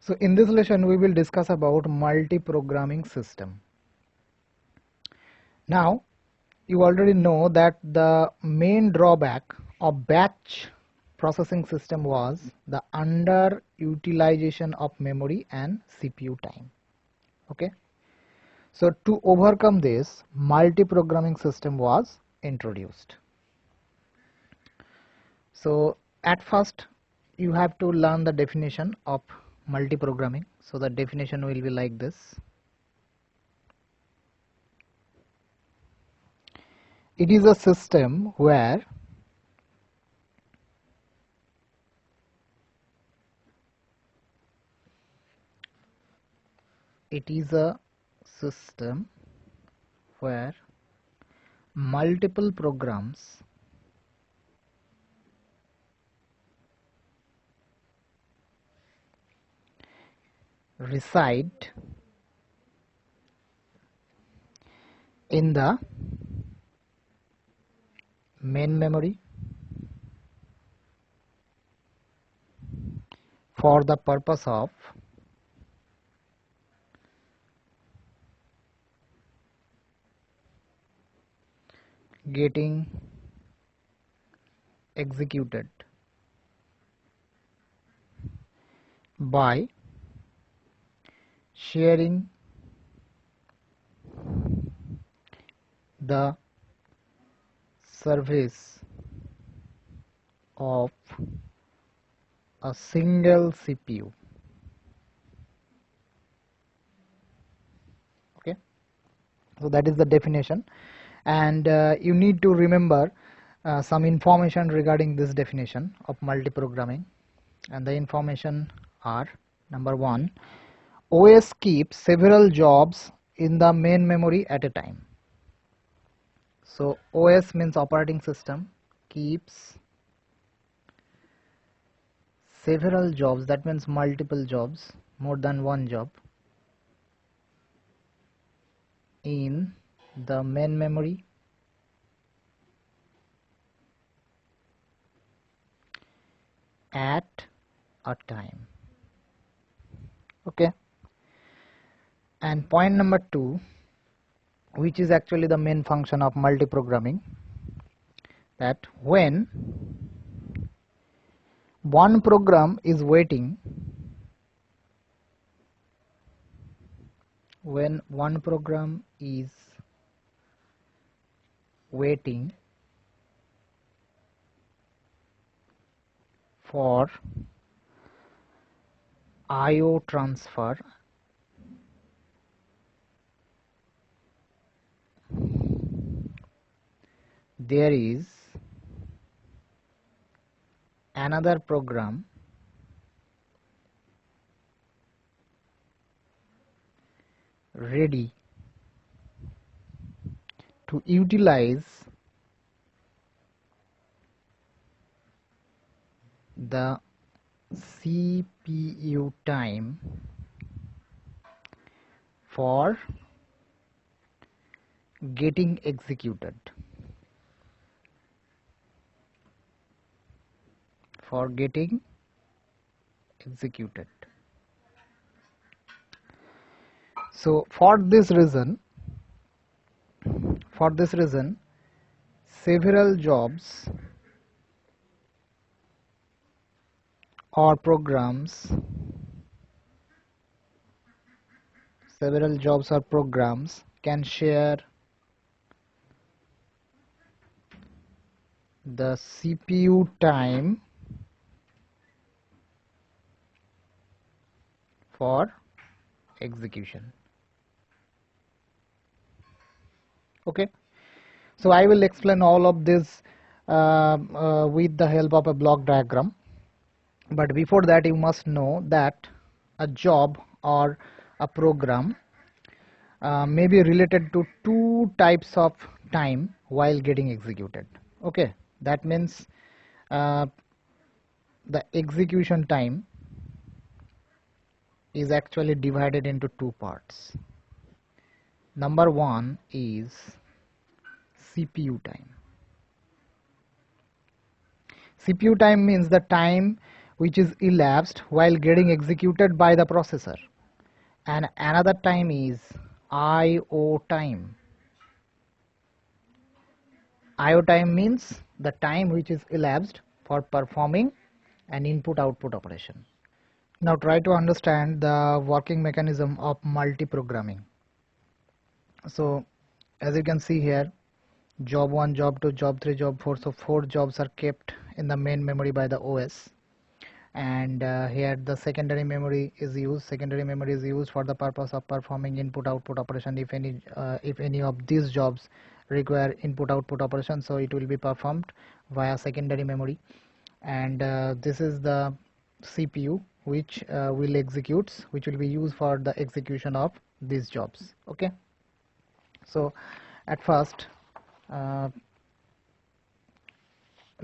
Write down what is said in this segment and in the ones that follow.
So in this lesson we will discuss about multi-programming system. Now you already know that the main drawback of batch processing system was the underutilization of memory and CPU time. Okay, so to overcome this, multi-programming system was introduced. So at first you have to learn the definition of multi-programming. So the definition will be like this. It is a system where multiple programs reside in the main memory for the purpose of getting executed by sharing the service of a single CPU. Okay, so that is the definition, and you need to remember some information regarding this definition of multi-programming, and the information are: number one, OS keeps several jobs in the main memory at a time. So OS means operating system, keeps several jobs, that means multiple jobs, more than one job, in the main memory at a time. Okay, and point number two, which is actually the main function of multi-programming, that when one program is waiting for IO transfer, there is another program ready to utilize the CPU time for getting executed. So for this reason, several jobs or programs can share the CPU time for execution. Okay, so I will explain all of this with the help of a block diagram, but before that you must know that a job or a program may be related to two types of time while getting executed. Okay, that means the execution time is actually divided into two parts. Number one is CPU time. CPU time means the time which is elapsed while getting executed by the processor, and another time is IO time. IO time means the time which is elapsed for performing an input output operation. Now try to understand the working mechanism of multiprogramming. So as you can see here, job 1, job 2, job 3, job 4, so 4 jobs are kept in the main memory by the OS, and here the secondary memory is used. Secondary memory is used for the purpose of performing input output operation. If any of these jobs require input output operation, so it will be performed via secondary memory, and this is the CPU which will be used for the execution of these jobs. Okay, so at first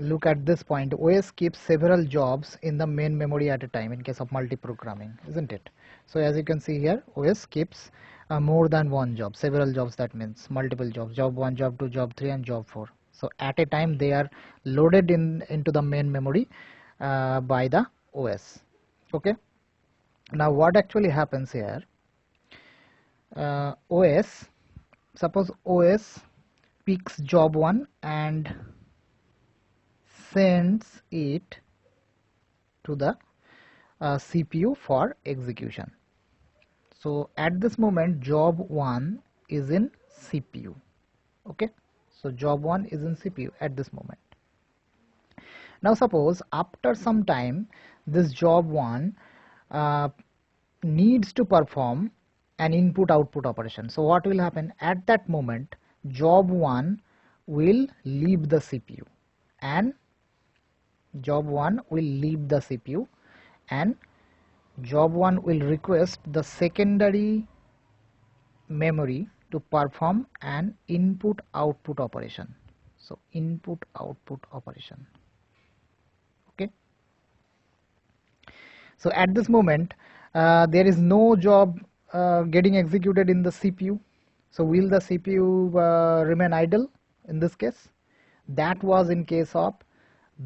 look at this point. OS keeps several jobs in the main memory at a time in case of multiprogramming, isn't it? So as you can see here, OS keeps more than one job, several jobs, that means multiple jobs, job 1, job 2, job 3 and job 4. So at a time they are loaded into the main memory by the OS. Okay, now what actually happens here, suppose OS picks job 1 and sends it to the CPU for execution. So at this moment job 1 is in CPU. Okay, so job 1 is in CPU at this moment. Now suppose after some time this job 1 needs to perform an input output operation. So what will happen at that moment, job 1 will leave the CPU and job 1 will leave the CPU and job 1 will request the secondary memory to perform an input output operation. So input output operation. Okay, so at this moment there is no job getting executed in the CPU. So will the CPU remain idle in this case? That was in case of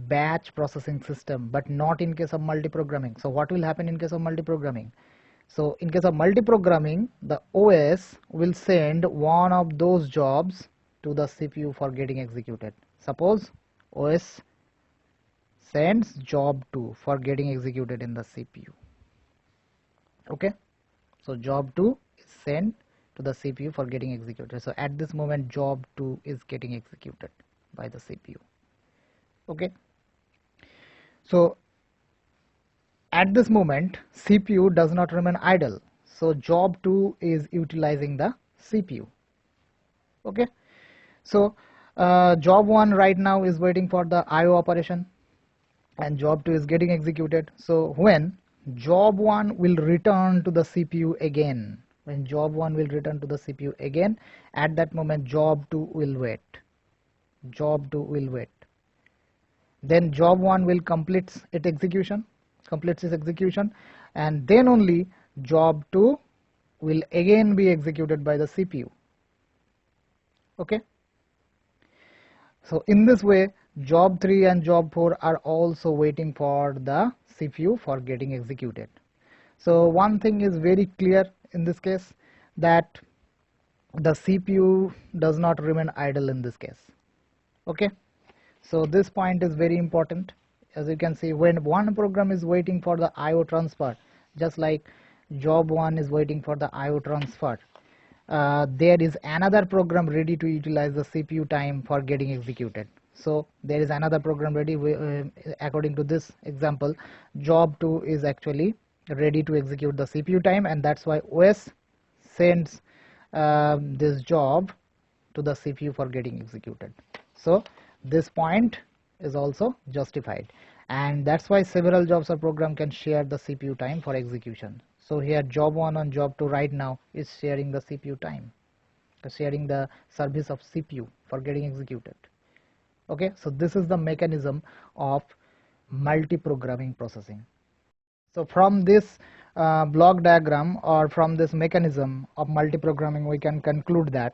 batch processing system, but not in case of multiprogramming. So what will happen in case of multiprogramming? So in case of multiprogramming, the OS will send one of those jobs to the CPU for getting executed. Suppose OS sends job 2 for getting executed in the CPU. Okay, so job 2 is sent to the CPU for getting executed. So at this moment job 2 is getting executed by the CPU. Okay, so at this moment CPU does not remain idle, so job 2 is utilizing the CPU. Okay, so job 1 right now is waiting for the IO operation and job 2 is getting executed. So when job 1 will return to the CPU again, when job 1 will return to the CPU again, at that moment job 2 will wait. Job 2 will wait. Then job 1 will completes its execution, and then only job 2 will again be executed by the CPU. Okay, so in this way job 3 and job 4 are also waiting for the CPU for getting executed. So one thing is very clear in this case, that the CPU does not remain idle in this case. Okay, so this point is very important. As you can see, when one program is waiting for the IO transfer, just like job 1 is waiting for the IO transfer, there is another program ready to utilize the CPU time for getting executed. So there is another program ready. According to this example, job 2 is actually ready to execute the CPU time, and that's why OS sends this job to the CPU for getting executed. So this point is also justified, and that's why several jobs or program can share the CPU time for execution. So here job 1 and job 2 right now is sharing the CPU time, sharing the service of CPU for getting executed. Okay, so this is the mechanism of multiprogramming processing. So from this block diagram, or from this mechanism of multiprogramming, we can conclude that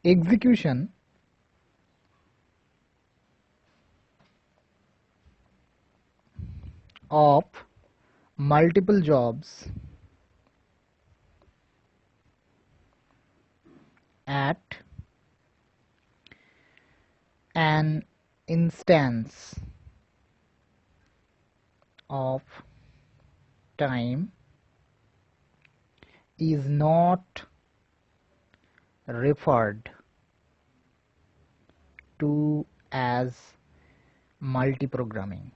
execution of multiple jobs at an instance of time is not referred to as multiprogramming.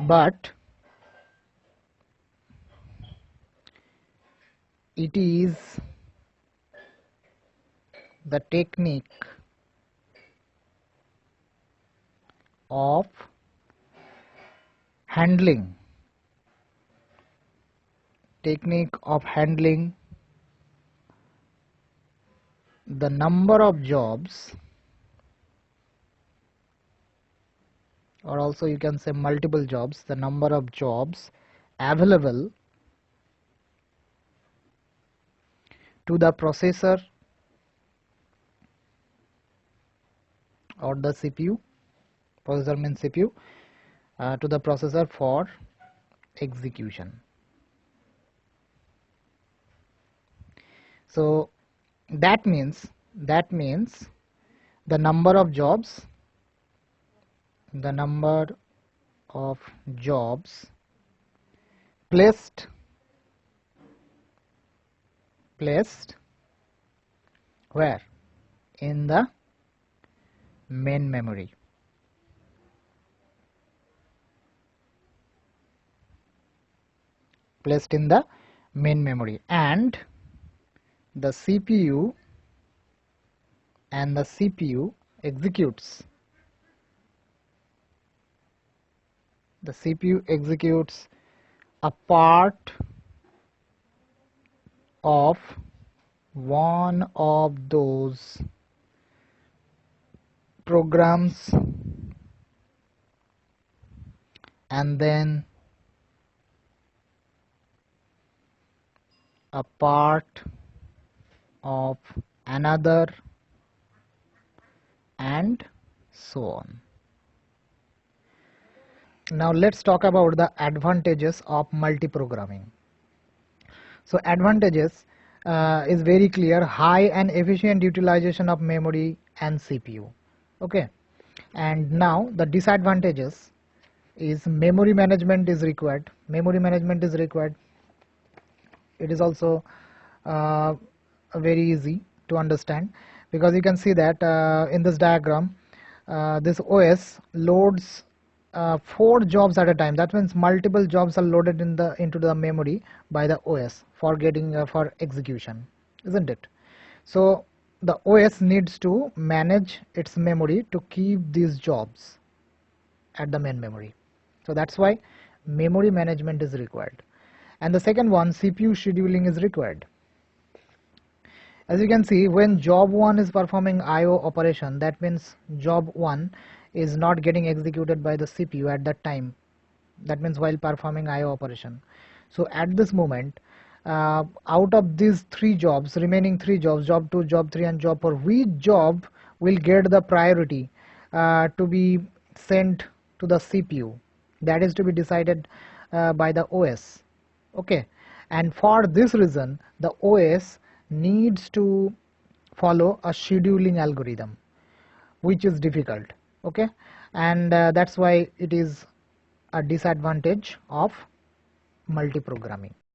But it is the technique of handling the number of jobs, or also you can say multiple jobs, the number of jobs available to the processor or the CPU. Processor means CPU, to the processor for execution. So that means the number of jobs placed where? In the main memory. Placed in the main memory, and the CPU executes a part of one of those programs, and then a part of another, and so on. Now let's talk about the advantages of multiprogramming. So advantages is very clear: high and efficient utilization of memory and CPU. Okay, and now the disadvantages is memory management is required. It is also very easy to understand, because you can see that in this diagram, this OS loads 4 jobs at a time. That means multiple jobs are loaded into the memory by the OS for execution, isn't it? So the OS needs to manage its memory to keep these jobs at the main memory. So that's why memory management is required. And the second one, CPU scheduling is required. As you can see, when job 1 is performing IO operation, that means job 1 is not getting executed by the CPU at that time. That means while performing IO operation. So at this moment, out of these 3 jobs, remaining 3 jobs, job 2, job 3 and job 4, which job will get the priority to be sent to the CPU? That is to be decided by the OS. Okay, and for this reason the OS needs to follow a scheduling algorithm, which is difficult. Okay, and that's why it is a disadvantage of multiprogramming.